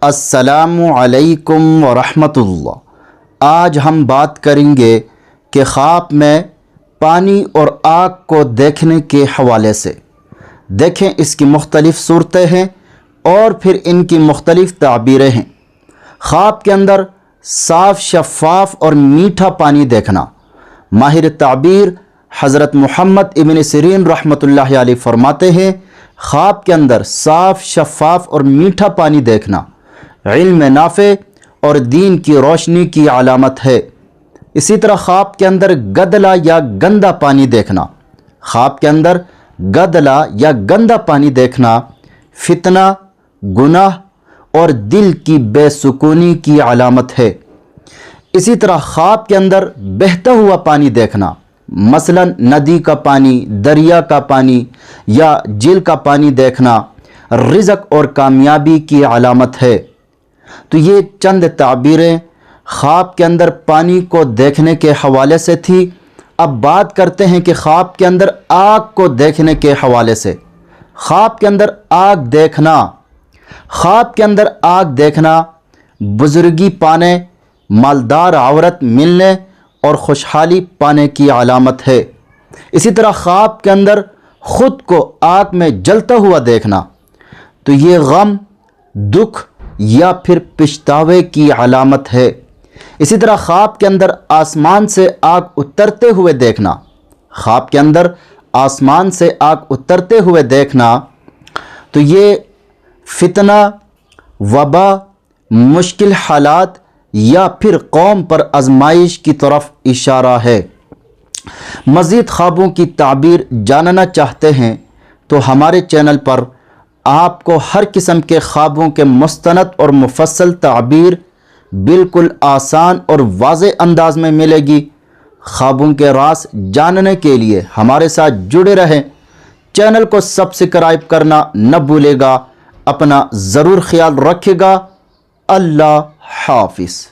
السلام علیکم ورحمۃ اللہ۔ آج ہم بات کریں گے کہ خواب میں پانی اور آگ کو دیکھنے کے حوالے سے۔ دیکھیں اس کی مختلف صورتیں ہیں اور پھر ان کی مختلف تعبیریں ہیں۔ خواب کے اندر صاف شفاف اور میٹھا پانی دیکھنا۔ ماہر تعبیر حضرت محمد ابن سیرین رحمۃ اللہ علیہ فرماتے ہیں، خواب کے اندر صاف شفاف اور میٹھا پانی دیکھنا علم نافع اور دین کی روشنی کی علامت ہے۔ اسی طرح خواب کے اندر گدلا یا گندا پانی دیکھنا، خواب کے اندر گدلا یا گندا پانی دیکھنا فتنہ، گناہ اور دل کی بے سکونی کی علامت ہے۔ اسی طرح خواب کے اندر بہتا ہوا پانی دیکھنا، مثلا ندی کا پانی، دریا کا پانی یا جھیل کا پانی دیکھنا رزق اور کامیابی کی علامت ہے۔ تو یہ چند تعبیریں خواب کے اندر پانی کو دیکھنے کے حوالے سے تھی۔ اب بات کرتے ہیں کہ خواب کے اندر آگ کو دیکھنے کے حوالے سے۔ خواب کے اندر آگ دیکھنا، خواب کے اندر آگ دیکھنا بزرگی پانے، مالدار عورت ملنے اور خوشحالی پانے کی علامت ہے۔ اسی طرح خواب کے اندر خود کو آگ میں جلتا ہوا دیکھنا تو یہ غم، دکھ یا پھر پچھتاوے کی علامت ہے۔ اسی طرح خواب کے اندر آسمان سے آگ اترتے ہوئے دیکھنا، خواب کے اندر آسمان سے آگ اترتے ہوئے دیکھنا تو یہ فتنہ، وبا، مشکل حالات یا پھر قوم پر آزمائش کی طرف اشارہ ہے۔ مزید خوابوں کی تعبیر جاننا چاہتے ہیں تو ہمارے چینل پر آپ کو ہر قسم کے خوابوں کے مستند اور مفصل تعبیر بالکل آسان اور واضح انداز میں ملے گی۔ خوابوں کے راز جاننے کے لیے ہمارے ساتھ جڑے رہیں۔ چینل کو سبسکرائب کرنا نہ بھولے گا۔ اپنا ضرور خیال رکھے گا۔ اللہ حافظ۔